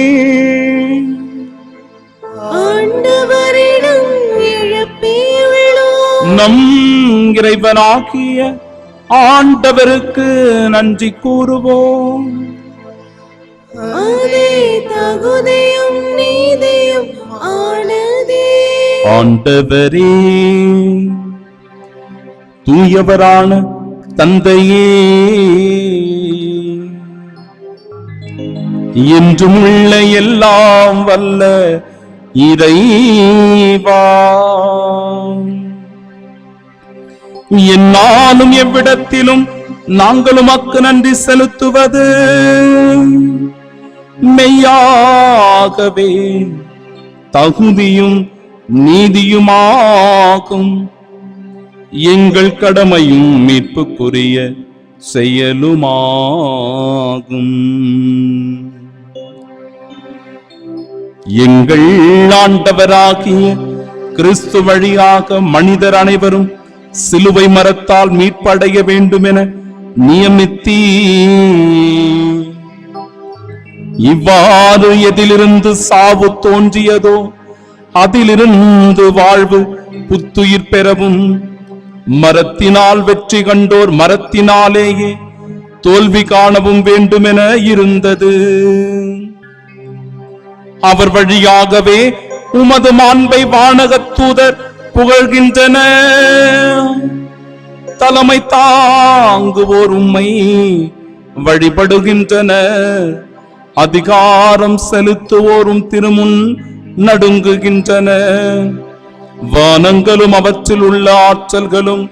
A: ஆண்டவரிடம் எழுப்பி
B: நம் இறைவனாகிய ஆண்டவருக்கு நன்றி கூறுவோம்.
A: அதே தகுதியும் நீதியும் ஆனதே.
B: ஆண்டவரே, தூயவரான தந்தையே, என்றும் உள்ள எல்லாம் வல்ல இறைவா, என்னாலும் எவ்விடத்திலும் நாங்கள் உமக்கு நன்றி செலுத்துவது மெய்யாகவே தகுதியும் நீதியுமாகும். எங்கள் கடமையும் மீட்புக்குரிய செயலுமாகும். எங்கள் ஆண்டவராகிய கிறிஸ்து வழியாக மனிதர் அனைவரும் சிலுவை மரத்தால் மீட்படைய வேண்டும் என நியமித்தீ. இவ்வாறு எதிலிருந்து சாவு தோன்றியதோ அதிலிருந்து வாழ்வு புத்துயிர் பெறவும், மரத்தினால் வெற்றி கண்டோர் மரத்தினாலேயே தோல்வி காணவும் வேண்டுமென இருந்தது. அவர் வழியாகவே உமது மாண்பை வானகத் தூதர் புகழ்கின்றன. தலைமை தாங்குவோர் உம்மை வழிபடுகின்றன. அதிகாரம் செலுத்துவோரும் திருமுன் நடுங்குகின்றன. வானங்களும் அவற்றில் உள்ள ஆற்றல்களும்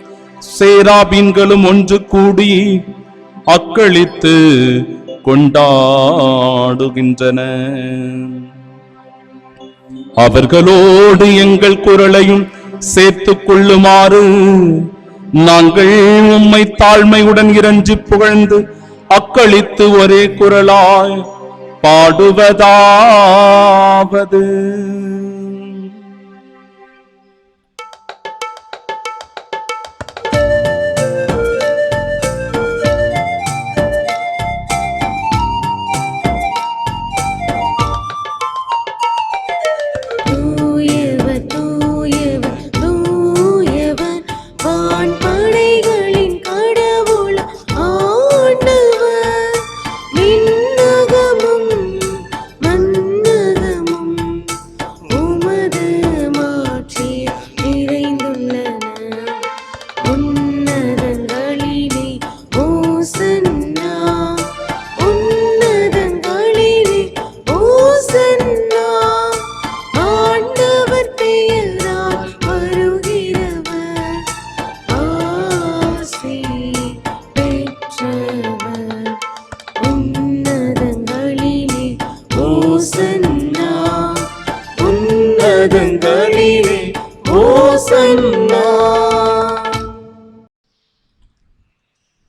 B: சேராபீன்களும் ஒன்று கூடி அக்களித்து கொண்டாடுகின்றன. அவர்களோடு எங்கள் குரலையும் சேர்த்துக் கொள்ளுமாறு நாங்கள் உம்மை தாழ்மையுடன் இறைஞ்சி புகழ்ந்து அக்களித்து ஒரே குரலாய் பாடுவதாவது: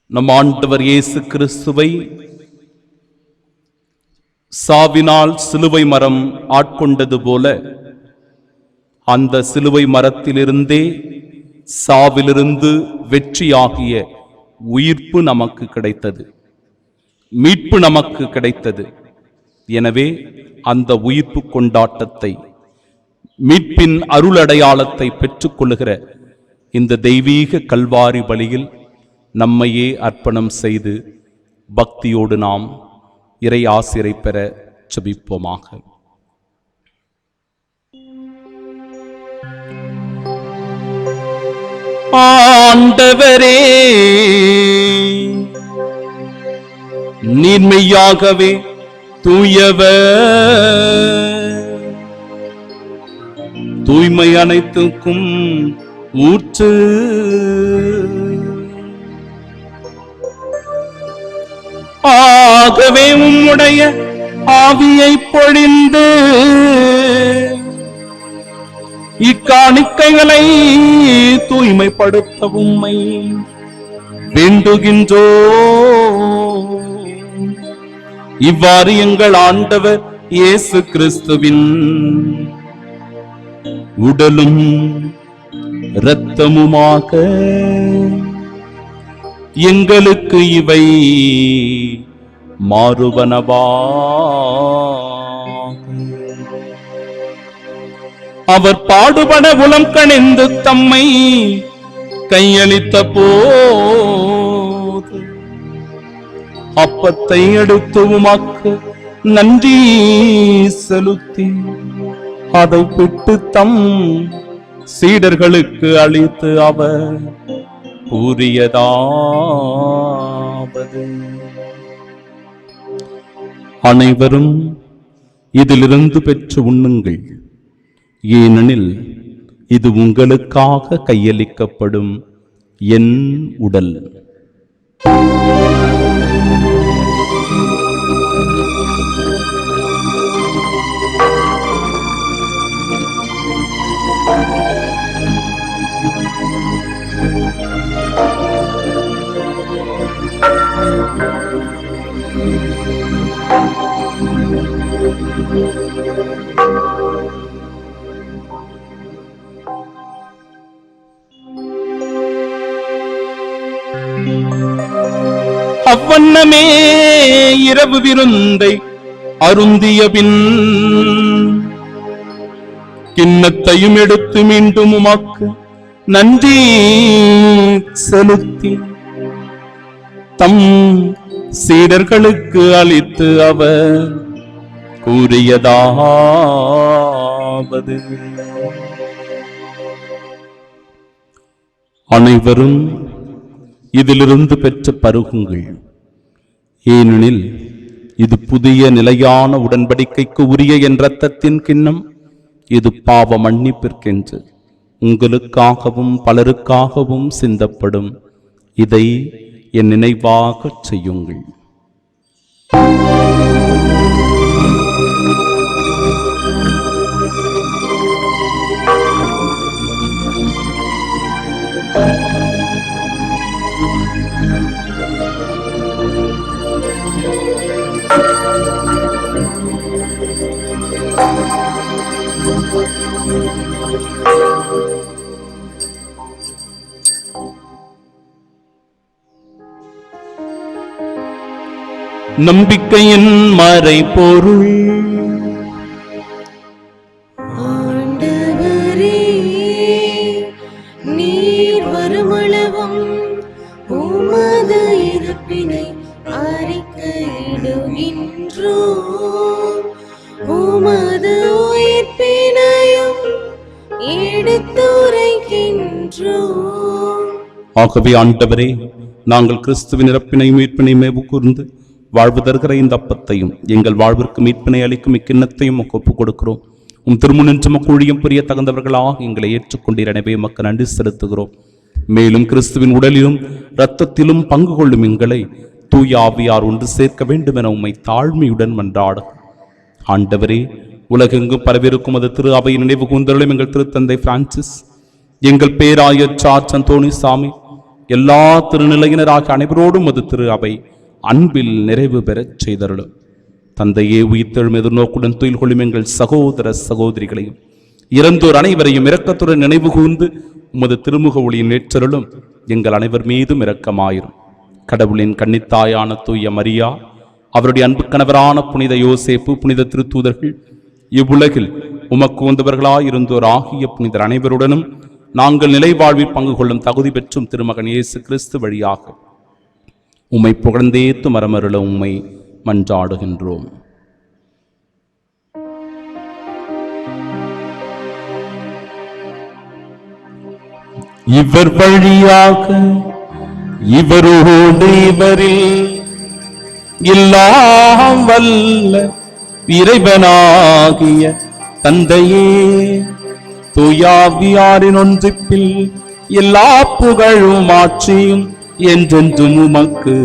B: நம் ஆண்டவர் இயேசு கிறிஸ்துவை சாவினால் சிலுவை மரம் ஆட்கொண்டது போல அந்த சிலுவை மரத்திலிருந்தே சாவிலிருந்து வெற்றியாகிய உயிர்ப்பு நமக்கு கிடைத்தது, மீட்பு நமக்கு கிடைத்தது. எனவே அந்த உயிர்ப்பு கொண்டாட்டத்தை, மீட்பின் அருளடையாளத்தை பெற்றுக்கொள்ளுகிற இந்த தெய்வீக கல்வாரி பலியில் நம்மையே அர்ப்பணம் செய்து பக்தியோடு நாம் இறை ஆசிரை பெற ஜெபிப்போமாக. ஆண்டவரே, நீர்மையாகவே தூயவர், தூய்மை அனைத்துக்கும் ஊற்று. ஆகவே உம்முடைய ஆவியை பொழிந்து இக்காணிக்கைகளை தூய்மைப்படுத்த உம்மை வேண்டுகின்றோ. இவ்வாறு எங்கள் ஆண்டவர் இயேசு கிறிஸ்துவின் உடலும் இரத்தமுமாக எங்களுக்கு இவை மாறுவனவா. அவர் பாடுபட உளம் கணிந்து தம்மை கையளித்த போது அப்பத்தை எடுத்து உமக்கு நன்றி செலுத்தி அதை பிட்டு தம் சீடர்களுக்கு அளித்து அவர் கூறியதாவது, அனைவரும் இதிலிருந்து பெற்று உண்ணுங்கள், ஏனெனில் இது உங்களுக்காக கையளிக்கப்படும் என் உடல். அவ்வண்ணமே இரவு விருந்தை அருந்திய பின் கிண்ணத்தையும் எடுத்து மீண்டும் உமக்கு நன்றி செலுத்தி தம் சீடர்களுக்கு அளித்து அவர் கூறியதாவது, அனைவரும் இதிலிருந்து பெற்று பருகுங்கள், ஏனெனில் இது புதிய நிலையான உடன்படிக்கைக்கு உரிய என் இரத்தத்தின் கிண்ணம். இது பாவ மன்னிப்பிற்கென்று உங்களுக்காகவும் பலருக்காகவும் சிந்தப்படும். இதை என் நினைவாகச் செய்யுங்கள். நம்பிக்கையின் மறைபொருள்.
A: ஆண்டவரே, நீர் வருமளவும் உமது இறப்பினை அறிக்கையிடுகின்றோம், உமது உயிர்ப்பினையும் எடுத்துரைக்கின்றோம்.
B: ஆகவே ஆண்டவரே, நாங்கள் கிறிஸ்துவின் இறப்பினையும் மீட்பினையும் மேவு கூர்ந்து வாழ்வு தருகிற இந்த அப்பத்தையும் எங்கள் வாழ்விற்கு மீட்பினை அளிக்கும் இக்கிண்ணத்தையும் ஒப்புக் கொடுக்கிறோம். உம் திருமுனின்று மக்கு ஊழியம் புரிய தகுந்தவர்களாக எங்களை ஏற்றுக்கொண்டீர். எனவே மக்கு நன்றி செலுத்துகிறோம். மேலும் கிறிஸ்துவின் உடலிலும் இரத்தத்திலும் பங்கு கொள்ளும் எங்களை தூய ஆவியார் ஒன்று சேர்க்க வேண்டும் என உம்மை தாழ்மையுடன் மன்றாட. ஆண்டவரே, உலகெங்கும் பரவிருக்கும் அது திரு அவையின் நினைவு கூந்தலும் எங்கள் திருத்தந்தை பிரான்சிஸ், எங்கள் பேராயர் சார்ச் அந்தோணி சாமி, எல்லா திருநிலையினராக அனைவரோடும் அது திரு அவை அன்பில் நிறைவு பெறச் செய்தருளும். தந்தையே, உயிர்த்தெழும் எதிர்நோக்குடன் துயில் கொள்ளும் எங்கள் சகோதர சகோதரிகளையும் இறந்தோர் அனைவரையும் இரக்கத்துடன் நினைவு கூர்ந்து உமது திருமுக ஒளியின் நேற்றருளும் எங்கள் அனைவர் மீதும் இரக்கமாயிரும். கடவுளின் கன்னித்தாயான தூய மரியா, அவருடைய அன்பு கணவரான புனித யோசேப்பு, புனித திருத்தூதர்கள், இவ்வுலகில் உமக்கு வந்தவர்களாயிருந்தோர் ஆகிய புனிதர் அனைவருடனும் நாங்கள் நிலை வாழ்வில் பங்கு கொள்ளும் தகுதி பெற்றும் திருமகன் இயேசு கிறிஸ்து வழியாக உம்மை புகழ்ந்தேத்து மரமருள உம்மை மன்றாடுகின்றோம். இவர் வழியாக இவரோடு இவரில் எல்லாம் வல்ல இறைவனாகிய தந்தையே, தூயாவியாரின் ஒன்றிப்பில் எல்லா புகழும் ஆட்சியும் என்றென்றும் உமக்கு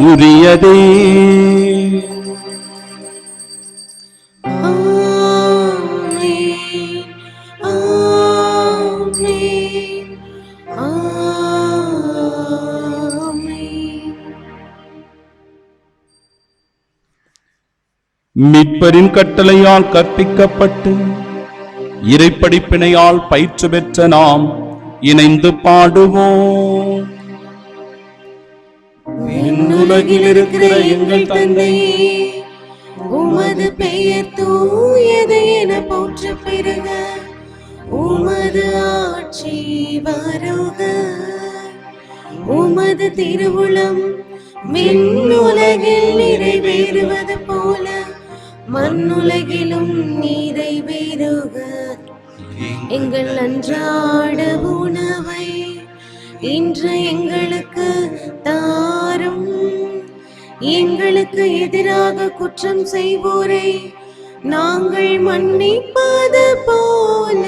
B: உரியதே. மீட்பரின் கட்டளையால் கற்பிக்கப்பட்டு இறைப்படிப்பினையால் பயிற்று பெற்ற நாம் இணைந்து பாடுவோம்.
A: விண்ணுலகில் இருக்கிற எங்கள் தந்தையே, உமது பெயர் தூயது என போற்ற பெறுக. உமது ஆட்சி வருக, உமது திருவுளம் விண்ணுலகில் நிறைவேறுவது போல மண்ணுலகிலும் நிறைவேறுக. எங்கள் அன்றாட உணவை இன்று எங்களுக்கு தாரும். எங்களுக்கு எதிராக குற்றம் செய்வோரை நாங்கள் மன்னிப்பது போல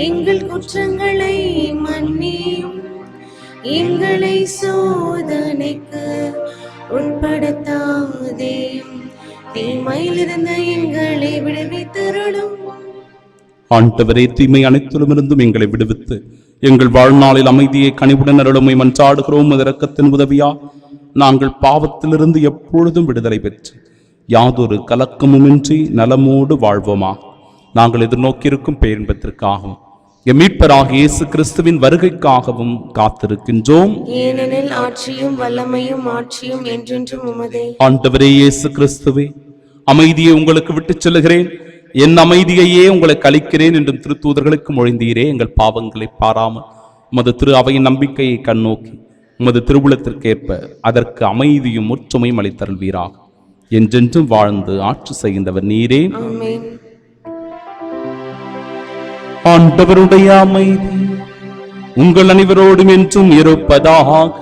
A: எங்கள் குற்றங்களை மன்னியும். எங்களை சோதனைக்கு உட்படுத்தாதேயும், தீமையிலிருந்து எங்களை விடுவித்தருளும்.
B: ஆண்டவரே, தீமை அனைத்திலுமிருந்தும் எங்களை விடுவித்து எங்கள் வாழ்நாளில் அமைதியை கனிவுடன் அருளுமை மன்றாடுகிறோம். இரக்கத்தின் உதவியா நாங்கள் பாவத்திலிருந்து எப்பொழுதும் விடுதலை பெற்று யாதொரு கலக்கமுமின்றி நலமோடு வாழ்வோமா. நாங்கள் எதிர்நோக்கியிருக்கும் பேரின்பத்திற்காகவும் எம் மீட்பராகிய இயேசு கிறிஸ்துவின் வருகைக்காகவும் காத்திருக்கின்றோம்.
A: ஏனெனில் ஆட்சியும் வல்லமையும் ஆட்சியும் என்றென்றும் உமதே.
B: ஆண்டவரே இயேசு கிறிஸ்துவே, அமைதியை உங்களுக்கு விட்டுச் செல்கிறேன், என் அமைதியையே உங்களுக்கு அளிக்கிறேன் என்றும் திருத்தூதர்களுக்கு மொழிந்தீரே. எங்கள் பாவங்களை பாராமல் உமது திரு அவையின் நம்பிக்கையை கண்ணோக்கி உமது திருவுளத்திற்கேற்ப அதற்கு அமைதியும் ஒற்றுமையும் அளித்தருள்வீராக. என்றென்றும் வாழ்ந்து ஆட்சி செய்கின்றவர் நீரே.
A: ஆமென்.
B: ஆண்டவருடைய அமைதி உங்கள் அனைவரோடும் என்றும் இருப்பதாக.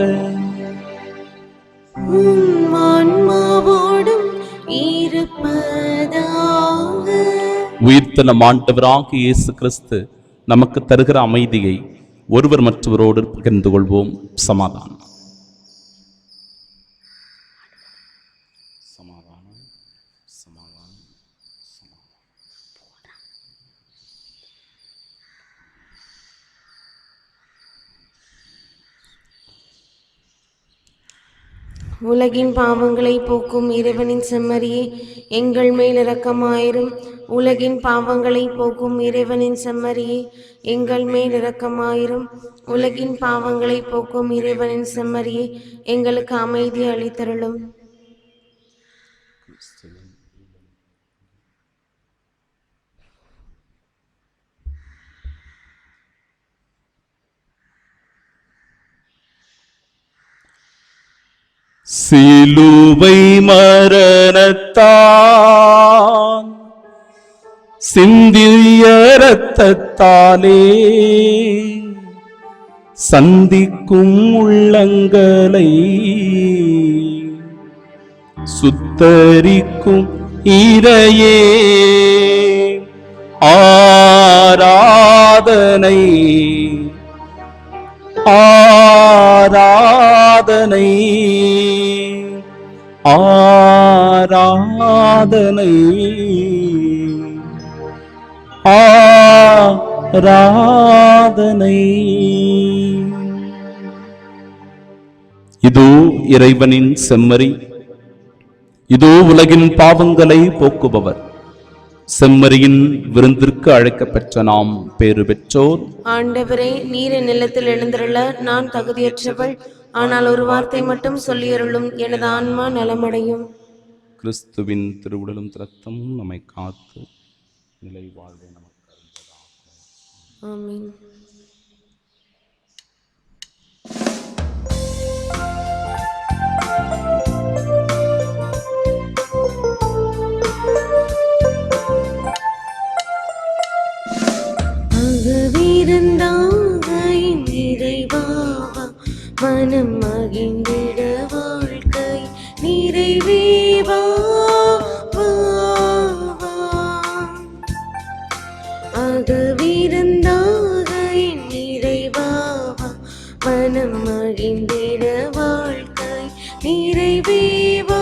A: உம் ஆன்மாவோடும் இருப்பதாக.
B: உயிர்த்தெழும் ஆண்டவராக இயேசு கிறிஸ்து நமக்கு தருகிற அமைதியை ஒருவர் மற்றவரோடு பகிர்ந்து கொள்வோம். சமாதானம்.
A: உலகின் பாவங்களை போக்கும் இறைவனின் செம்மறியே, எங்கள் மேல் இரக்கமாயிரும். உலகின் பாவங்களை போக்கும் இறைவனின் செம்மறியே, எங்கள் மேல் இரக்கமாயிரும். உலகின் பாவங்களை போக்கும் இறைவனின் செம்மறியே, எங்களுக்கு அமைதி அளித்தருளும்.
B: சிலுவை மரணத்தான் சிந்திய இரத்தத்தாலே சந்திக்கும் உள்ளங்களை சுத்தரிக்கும் இறையே ஆராதனை ஆராதனை ஆராதனை ஆராதனை. இதோ இறைவனின் செம்மறி, இதோ உலகின் பாவங்களை போக்குபவர். செம்மறியின் விருந்திற்கு அழைக்கப்பெற்ற நாம் பேறு பெற்றோர்.
A: ஆண்டவரே, நீர் என் நிலத்தில் எழுந்தருள நான் தகுதியற்றவள். ஆனால் ஒரு வார்த்தை மட்டும் சொல்லியருளும், எனது ஆன்மா நலமடையும்.
B: கிறிஸ்துவின் திருவுடலும் இரத்தமும் நம்மை காத்து நிலை வாழ்வை நமக்கு அருள்வதாக.
A: ஆமென். மனம் மகிழ்ந்திட வாழ்க்கை நிறைவேவா அகவிருந்தாக நிறைவாவா. மனம் மகிழ்ந்திட வாழ்க்கை நிறைவேவா.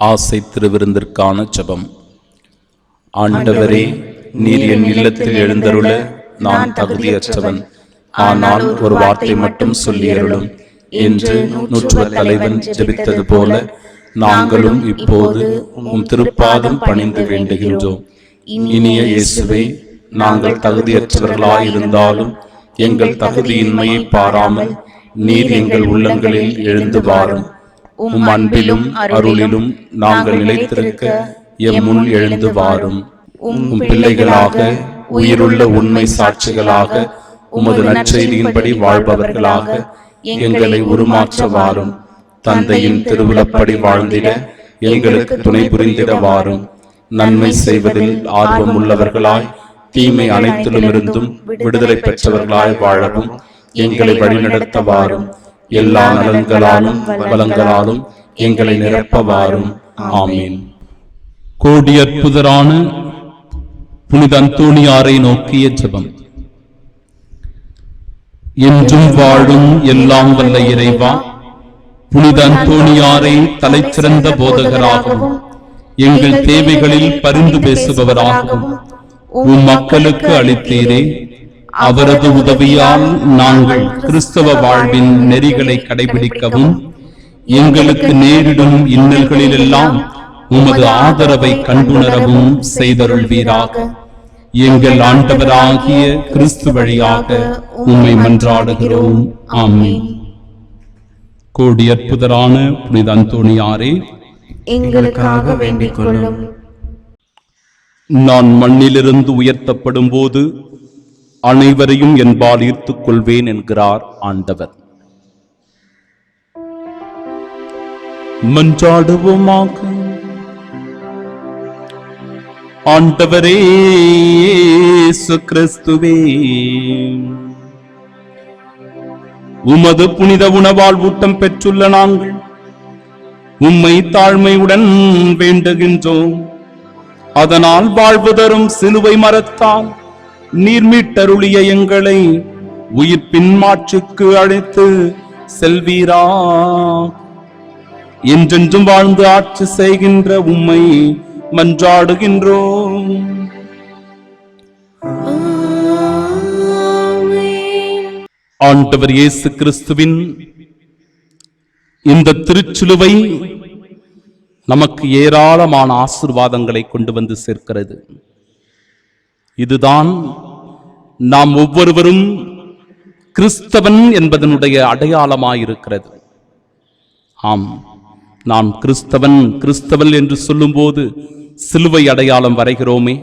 B: ஆசை திருவிருந்திற்கான ஜெபம். ஆண்டவரே, நீர் என் இல்லத்தில் எழுந்தருள நான் தகுதியற்றவன். ஆனால் ஒரு வார்த்தை மட்டும் சொல்லியருளும் என்று நூற்றுவர் தலைவன் ஜெபித்தது போல நாங்களும் இப்போது உம் திருப்பாதம் பணிந்து வேண்டுகின்றோம். இனிய இயேசுவே, நாங்கள் தகுதியற்றவர்களாயிருந்தாலும் எங்கள் தகுதியின்மையை பாராமல் நீர் எங்கள் உள்ளங்களில் எழுந்து வாரும். உம் அன்பிலும் அருளிலும் நாங்கள் நிலைத்திருக்க எம் முன் எழுந்து வாரும். உம் பிள்ளைகளாக, உயிருள்ள உண்மை சாட்சிகளாக, உமது நற்செய்தியின்படி வாழ்பவர்களாக எங்களை உருமாற்ற வாரும். தந்தையின் திருவுளப்படி வாழ்ந்திட எங்களுக்கு துணை புரிந்திட வாரும். நன்மை செய்வதில் ஆர்வம் உள்ளவர்களாய், தீமை அனைத்திலுமிருந்தும் விடுதலை பெற்றவர்களாய் வாழவும் எங்களை வழிநடத்த வாரும். எல்லா நலன்களாலும் வளங்களாலும் எங்களை நிரப்ப வாரும். ஆமீன்.
D: கோடி அற்புதரான புனித அந்தோணியாரை நோக்கிய ஜெபம். என்றும் வாழும் எல்லாம் வல்ல இறைவா, புனித அந்தோணியாரை தலைச்சிறந்த போதகராகவும் எங்கள் தேவைகளில் பரிந்து பேசுபவராகவும் உம் மக்களுக்கு அளித்தீரே. அவரது உதவியால் நாங்கள் கிறிஸ்தவ வாழ்வின் நெறிகளை கடைபிடிக்கவும் எங்களுக்கு நேரிடும் இன்னல்களிலெல்லாம் உமது ஆதரவை கண்டுணரவும் செய்தருள்வீராக. எங்கள் ஆண்டவராகிய கிறிஸ்து வழியாக உம்மை மன்றாடுகிறோம். ஆமென். கோடி அற்புதரான புனித அந்தோணியாரே,
A: எங்களுக்காக வேண்டிக் கொள்ளும்.
B: நான் மண்ணிலிருந்து உயர்த்தப்படும் போது அனைவரையும் என்பால் ஈர்த்துக் கொள்வேன் என்கிறார் ஆண்டவர். மன்றாடுவோமாக. ஆண்டவரே இயேசு கிறிஸ்துவே, உமது புனித உணவால் ஊட்டம் பெற்றுள்ள நாங்கள் உம்மை தாழ்மையுடன் வேண்டுகின்றோம். அதனால் வாழ்வு தரும் சிலுவை மரத்தால் நீர் மீட்டருளிய எங்களை உயிர்ப்பின் மாட்சிக்கு அழைத்து செல்வீரா. என்றென்றும் வாழ்ந்து ஆட்சி செய்கின்ற உம்மை மன்றாடுகின்றோம். ஆண்டவர் இயேசு கிறிஸ்துவின் இந்த திருச்சிலுவை நமக்கு ஏராளமான ஆசீர்வாதங்களை கொண்டு வந்து சேர்க்கிறது. இதுதான் நாம் ஒவ்வொருவரும் கிறிஸ்தவன் என்பதனுடைய அடையாளமாயிருக்கிறது. ஆம், நாம் கிறிஸ்தவன் கிறிஸ்தவன் என்று சொல்லும்போது சிலுவை அடையாளம் வரைகிறோமே.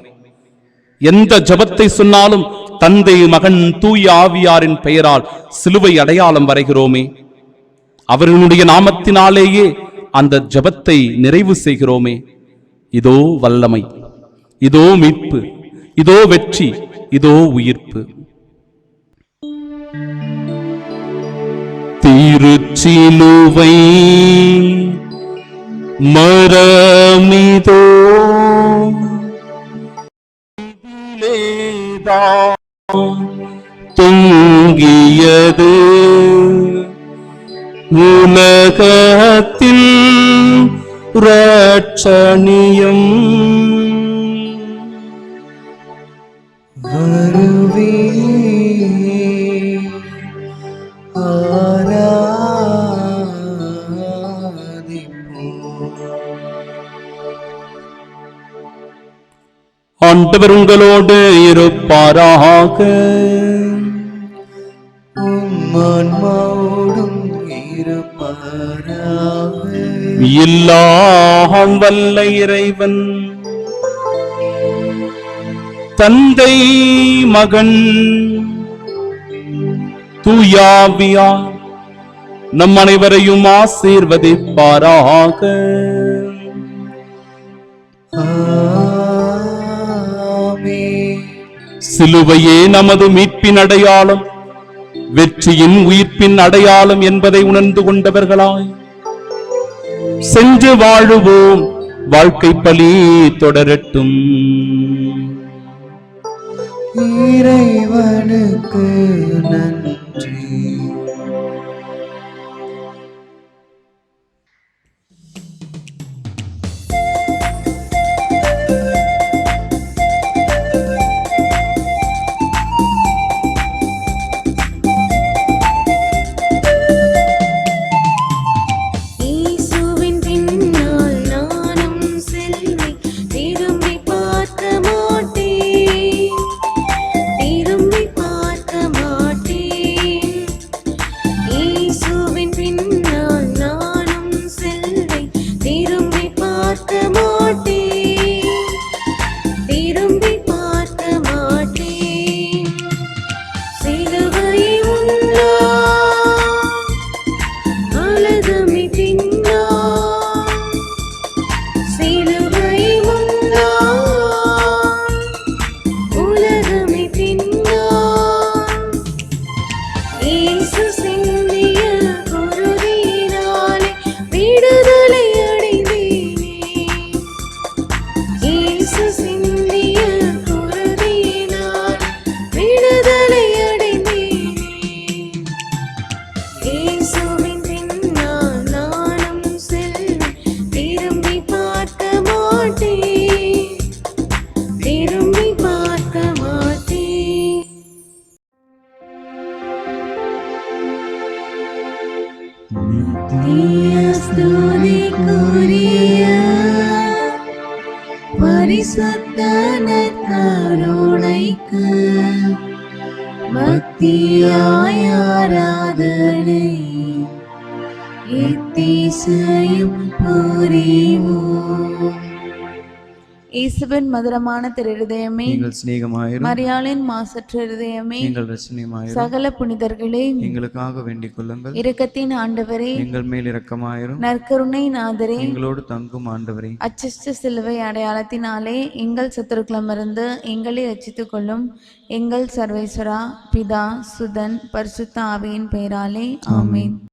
B: எந்த ஜெபத்தை சொன்னாலும் தந்தை, மகன், தூய ஆவியாரின் பெயரால் சிலுவை அடையாளம் வரைகிறோமே. அவர்களுடைய நாமத்தினாலேயே அந்த ஜெபத்தை நிறைவு செய்கிறோமே. இதோ வல்லமை, இதோ மீட்பு, இதோ வெற்றி, இதோ உயிர்ப்பு. திருச்சிலுவை மரமிதோ தொங்கியது உலகத்தில் இரட்சணியம்.
E: வருவே
B: ஆண்டவர் உங்களோடு இருப்பாராக.
E: ஆன்மாவோடும் இருப்பாராக.
B: எல்லாம் வல்ல இறைவன் தந்தை, மகன், தூயாவியா நம் அனைவரையும் ஆசீர்வதிப்பாராக. சிலுவையே நமது மீட்பின் அடையாளம், வெற்றியின் உயிர்ப்பின் அடையாளம் என்பதை உணர்ந்து கொண்டவர்களாய் சென்று வாழுவோம். வாழ்க்கை பலி தொடரட்டும்.
E: இறைவனுக்கு நன்றி.
A: திரும்பி பார்க்க மாட்டேன். நித்திய ஸ்துதிக்குரிய பரிசுத்த நற்கருணைக்கு பக்தியாய் ஆராதனை எத்திசையும் புரிவோம். இயேசுவின் மதுரமான திருஹதயமே,
E: நீங்கள் சிநேகமாயிரும்.
A: மரியாளின் மாசற்ற இருதயமே,
E: நீங்கள் ரசனியமாயிரும்.
A: சகல புனிதர்களே,
E: எங்களுக்காக வேண்டிக் கொள்ளுங்கள்.
A: இரக்கத்தின் ஆண்டவரே,
E: எங்கள் மேல் இரக்கமாயிரும்.
A: நற்கருணை நாதரே,
E: எங்களோடு தங்கும் ஆண்டவரே,
A: அச்சிஷ்ட சிலுவை அடையாளத்தினாலே எங்கள் சத்துருக்களமிருந்து எங்களை ரட்சித்துக் கொள்ளும். எங்கள் சர்வேஸ்வரா, பிதா, சுதன், பரிசுத்த ஆவியின் பெயராலே ஆமென்.